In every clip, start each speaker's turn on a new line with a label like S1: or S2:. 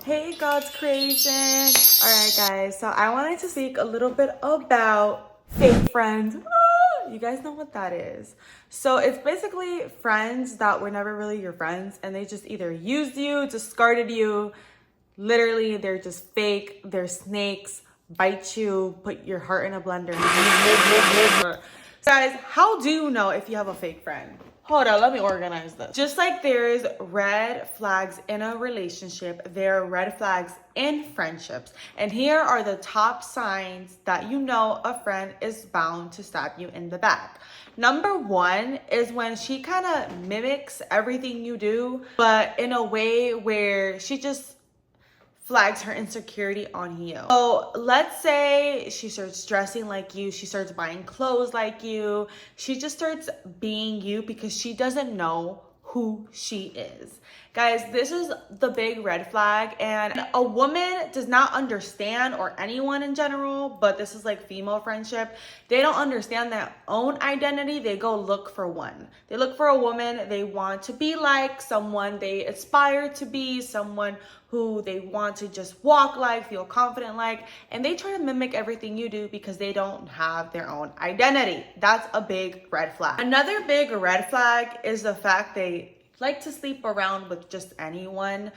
S1: Hey God's creation. Alright guys, so I wanted to speak a little bit about fake friends. You guys know what that is. So it's basically friends that were never really your friends and they just either used you, discarded you. Literally, they're just fake, they're snakes, bite you, put your heart in a blender. Guys, how do you know if you have a fake friend? Hold on, let me organize this. Just like there's red flags in a relationship, there are red flags in friendships. And here are the top signs that you know a friend is bound to stab you in the back. Number one is when she kind of mimics everything you do, but in a way where she just flags her insecurity on you. So let's say she starts dressing like you, she starts buying clothes like you, she just starts being you because she doesn't know who she is. Guys, this is the big red flag, and a woman does not understand, or anyone in general, but this is like female friendship, they don't understand their own identity. They go look for one. They look for a woman they want to be like, someone they aspire to be, someone who they want to just walk like, feel confident like, and they try to mimic everything you do because they don't have their own identity. That's a big red flag. Another big red flag is the fact they like to sleep around with just anyone.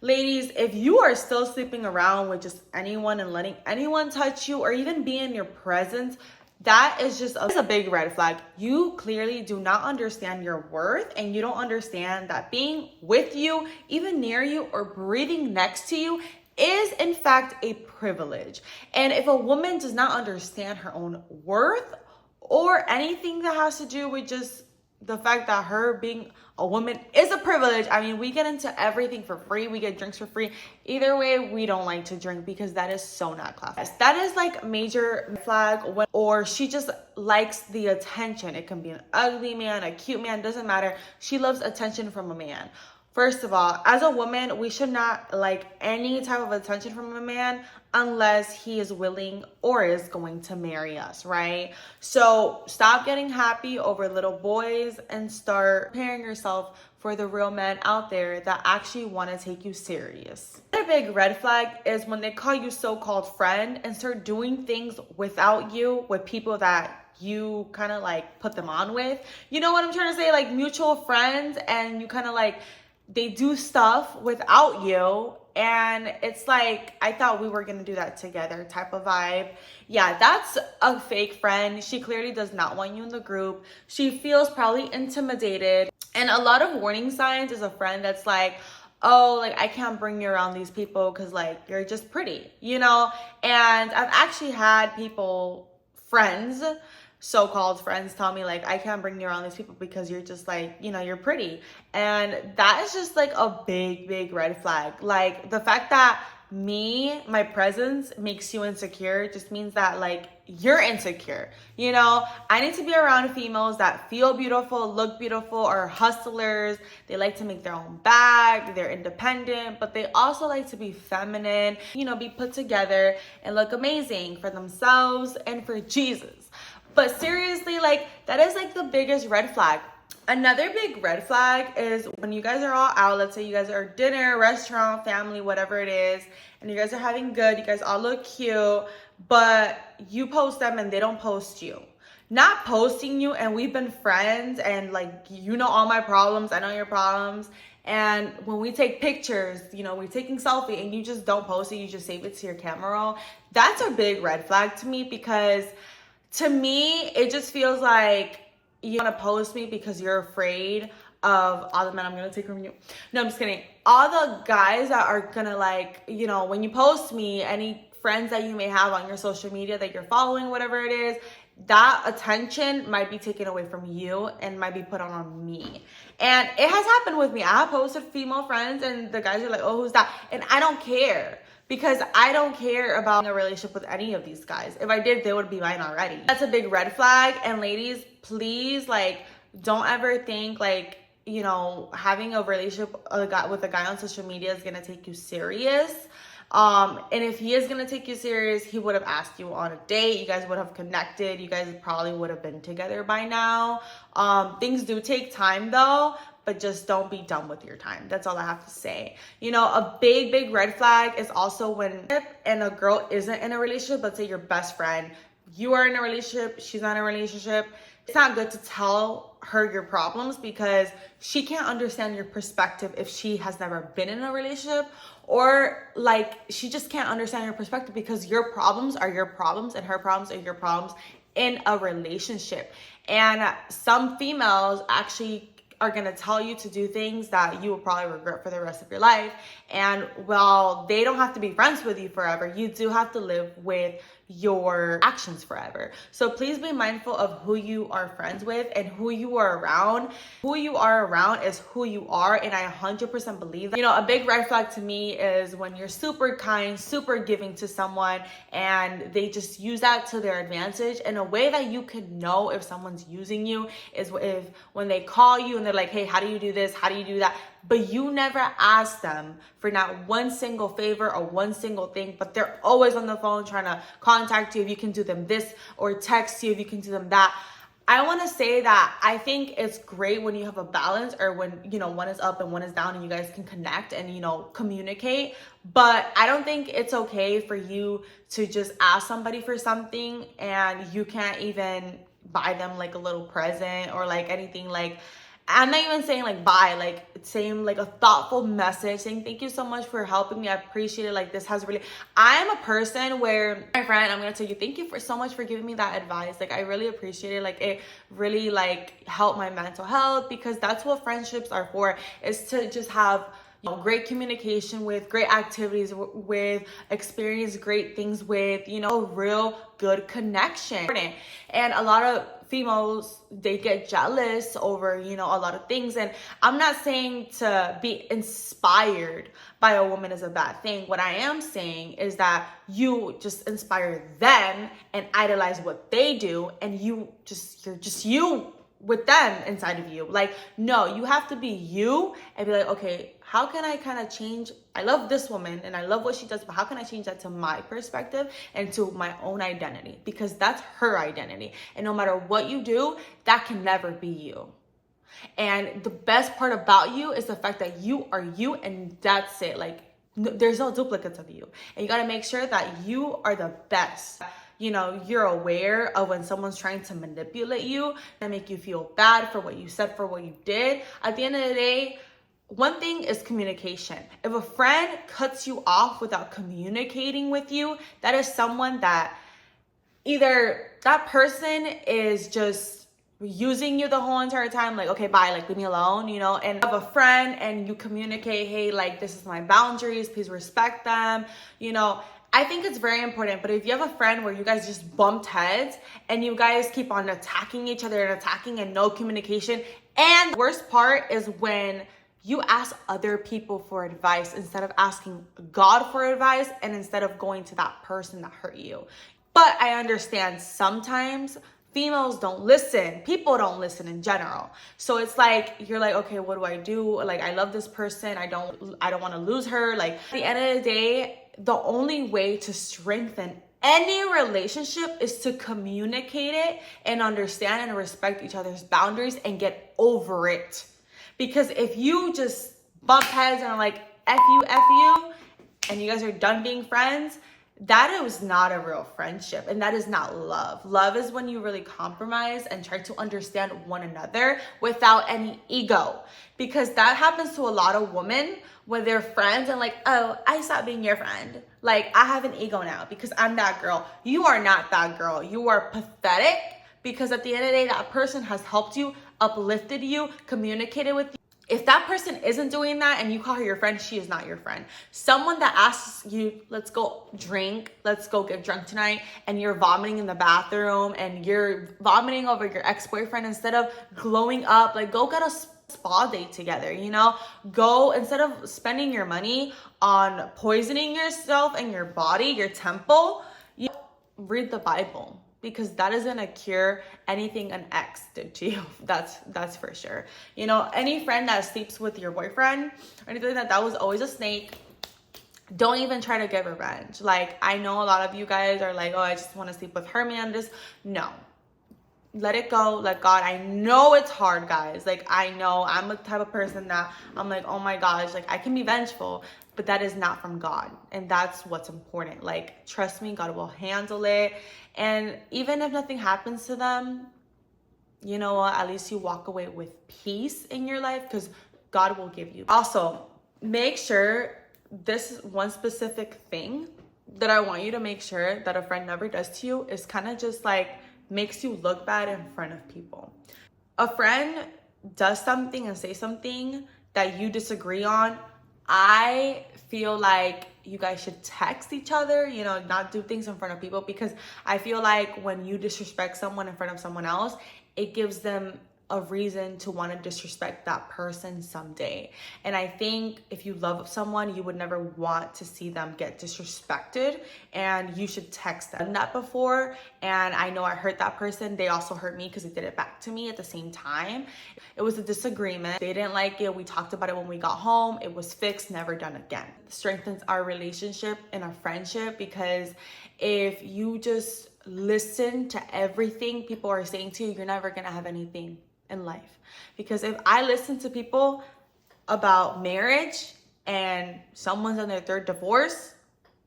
S1: Ladies, if you are still sleeping around with just anyone and letting anyone touch you or even be in your presence, that is just a big red flag. You clearly do not understand your worth, and you don't understand that being with you, even near you, or breathing next to you is in fact a privilege. And if a woman does not understand her own worth or anything that has to do with just the fact that her being a woman is a privilege. I mean, we get into everything for free. We get drinks for free. Either way, we don't like to drink because that is so not classy. That is like major flag. Or she just likes the attention. It can be an ugly man, a cute man, doesn't matter. She loves attention from a man. First of all, as a woman, we should not like any type of attention from a man unless he is willing or is going to marry us, right? So stop getting happy over little boys and start preparing yourself for the real men out there that actually want to take you serious. Another big red flag is when they call you so-called friend and start doing things without you with people that you kind of like put them on with. You know what I'm trying to say? Like mutual friends, and you kind of like, they do stuff without you, and it's like, I thought we were gonna do that together type of vibe. Yeah, that's a fake friend. She clearly does not want you in the group. She feels probably intimidated. And a lot of warning signs is a friend that's like, oh, like I can't bring you around these people because like you're just pretty, you know? And I've actually had people, friends, so-called friends, tell me like, I can't bring you around these people because you're just like, you know, you're pretty. And that is just like a big red flag. Like the fact that my presence makes you insecure just means that like you're insecure. You know, I need to be around females that feel beautiful, look beautiful, are hustlers. They like to make their own bag, they're independent, but they also like to be feminine, you know, be put together and look amazing for themselves and for Jesus. But seriously, like that is like the biggest red flag. Another big red flag is when you guys are all out, let's say you guys are dinner, restaurant, family, whatever it is, and you guys are having good, you guys all look cute, but you post them and they don't post you. Not posting you, and we've been friends, and like, you know all my problems, I know your problems, and when we take pictures, you know, we're taking selfie and you just don't post it, you just save it to your camera roll. That's a big red flag to me, because to me, it just feels like you want to post me because you're afraid of all the men I'm going to take from you. No, I'm just kidding. All the guys that are going to like, you know, when you post me, any friends that you may have on your social media that you're following, whatever it is, that attention might be taken away from you and might be put on me. And it has happened with me. I have posted female friends and the guys are like, oh, who's that? And I don't care. Because I don't care about a relationship with any of these guys. If I did, they would be mine already. That's a big red flag. And ladies, please, like, don't ever think like, you know, having a relationship with a guy on social media is gonna take you serious. And if he is gonna take you serious, he would have asked you on a date. You guys would have connected. You guys probably would have been together by now. Things do take time though, but just don't be dumb with your time. That's all I have to say. You know, a big red flag is also when and a girl isn't in a relationship. Let's say your best friend, you are in a relationship, she's not in a relationship. It's not good to tell her your problems because she can't understand your perspective if she has never been in a relationship, or like she just can't understand your perspective because your problems are your problems and her problems are your problems in a relationship. And some females actually are going to tell you to do things that you will probably regret for the rest of your life. And while they don't have to be friends with you forever, you do have to live with your actions forever. So please be mindful of who you are friends with and who you are around. Who you are around is who you are, and I 100% believe that. You know, a big red flag to me is when you're super kind, super giving to someone, and they just use that to their advantage. And a way that you can know if someone's using you is if when they call you and they're like, hey, how do you do this? How do you do that? But you never ask them for not one single favor or one single thing, but they're always on the phone trying to contact you if you can do them this, or text you if you can do them that. I want to say that I think it's great when you have a balance, or when, you know, one is up and one is down and you guys can connect and, you know, communicate. But I don't think it's okay for you to just ask somebody for something and you can't even buy them like a little present or like anything. Like, I'm not even saying like bye, like saying like a thoughtful message saying thank you so much for helping me, I appreciate it. Like, this has really, I'm a person where, my friend, I'm gonna tell you thank you for so much for giving me that advice. Like, I really appreciate it. Like, it really like helped my mental health, because that's what friendships are for, is to just have, you know, great communication with, great activities with, experience great things with, you know, real good connection. And a lot of females, they get jealous over, you know, a lot of things. And I'm not saying to be inspired by a woman is a bad thing. What I am saying is that you just inspire them and idolize what they do, and you're just you with them inside of you. Like, no, you have to be you and be like, okay, how can I kind of change? I love this woman and I love what she does, but how can I change that to my perspective and to my own identity? Because that's her identity. And no matter what you do, that can never be you. And the best part about you is the fact that you are you, and that's it. Like, there's no duplicates of you. And you got to make sure that you are the best. You know, you're aware of when someone's trying to manipulate you and make you feel bad for what you said, for what you did. At the end of the day, one thing is communication. If a friend cuts you off without communicating with you, that is someone that either that person is just using you the whole entire time, like, okay, bye, like, leave me alone, you know. And have a friend and you communicate, hey, like, this is my boundaries, please respect them, you know. I think it's very important. But if you have a friend where you guys just bumped heads and you guys keep on attacking each other and attacking and no communication, and the worst part is when you ask other people for advice instead of asking God for advice, and instead of going to that person that hurt you. But I understand sometimes females don't listen. People don't listen in general. So it's like, you're like, okay, what do I do? Like, I love this person. I don't want to lose her. Like, at the end of the day, the only way to strengthen any relationship is to communicate it and understand and respect each other's boundaries and get over it. Because if you just bump heads and are like, F you, and you guys are done being friends, that is not a real friendship, and that is not love. Love is when you really compromise and try to understand one another without any ego. Because that happens to a lot of women when they're friends and like, oh, I stopped being your friend. Like, I have an ego now because I'm that girl. You are not that girl. You are pathetic, because at the end of the day, that person has helped you, uplifted you, communicated with you. If that person isn't doing that and you call her your friend, she is not your friend. Someone that asks you, let's go drink, let's go get drunk tonight, and you're vomiting in the bathroom and you're vomiting over your ex-boyfriend, instead of glowing up, like, go get a spa date together, you know? Go, instead of spending your money on poisoning yourself and your body, your temple, you read the Bible. Because that is gonna cure anything an ex did to you. That's for sure. You know, any friend that sleeps with your boyfriend or anything like that was always a snake. Don't even try to get revenge. Like, I know a lot of you guys are like, oh, I just want to sleep with her man. No. let it go, let God. I know it's hard, guys. Like, I know I'm the type of person that I'm like, oh my gosh, like I can be vengeful, but that is not from God. And that's what's important. Like, trust me, God will handle it. And even if nothing happens to them, you know what, at least you walk away with peace in your life, because God will give you. Also, make sure, this is one specific thing that I want you to make sure that a friend never does to you is kind of just like makes you look bad in front of people. A friend does something and say something that you disagree on, I feel like you guys should text each other, you know, not do things in front of people, because I feel like when you disrespect someone in front of someone else, it gives them a reason to want to disrespect that person someday. And I think if you love someone, you would never want to see them get disrespected, and you should text them. I've done that before, and I know I hurt that person. They also hurt me because they did it back to me at the same time. It was a disagreement. They didn't like it. We talked about it when we got home. It was fixed, never done again. It strengthens our relationship and our friendship, because if you just listen to everything people are saying to you, you're never gonna have anything in life. Because if I listen to people about marriage and someone's on their third divorce,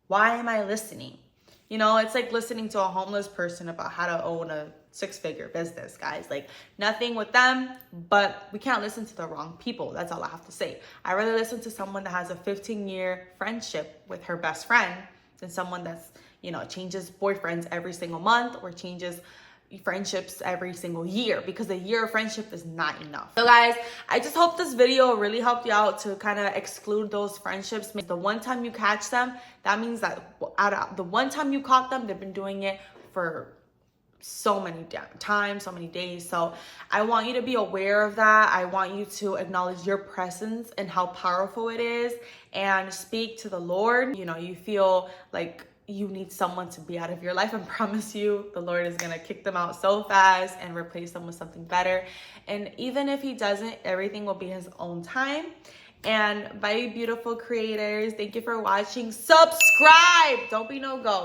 S1: why am I listening? You know, it's like listening to a homeless person about how to own a 6-figure business, guys. Like, nothing with them, but we can't listen to the wrong people. That's all I have to say. I rather listen to someone that has a 15-year friendship with her best friend than someone that's, you know, changes boyfriends every single month or changes friendships every single year, because a year of friendship is not enough. So guys, I just hope this video really helped you out to kind of exclude those friendships. The one time you catch them, that means that out of the one time you caught them, they've been doing it for so many times, so many days. So I want you to be aware of that. I want you to acknowledge your presence and how powerful it is, and speak to the Lord. You know, you feel like you need someone to be out of your life, and promise you the Lord is gonna kick them out so fast and replace them with something better. And even if he doesn't, everything will be his own time. And bye, beautiful creators. Thank you for watching. Subscribe. Don't be no go.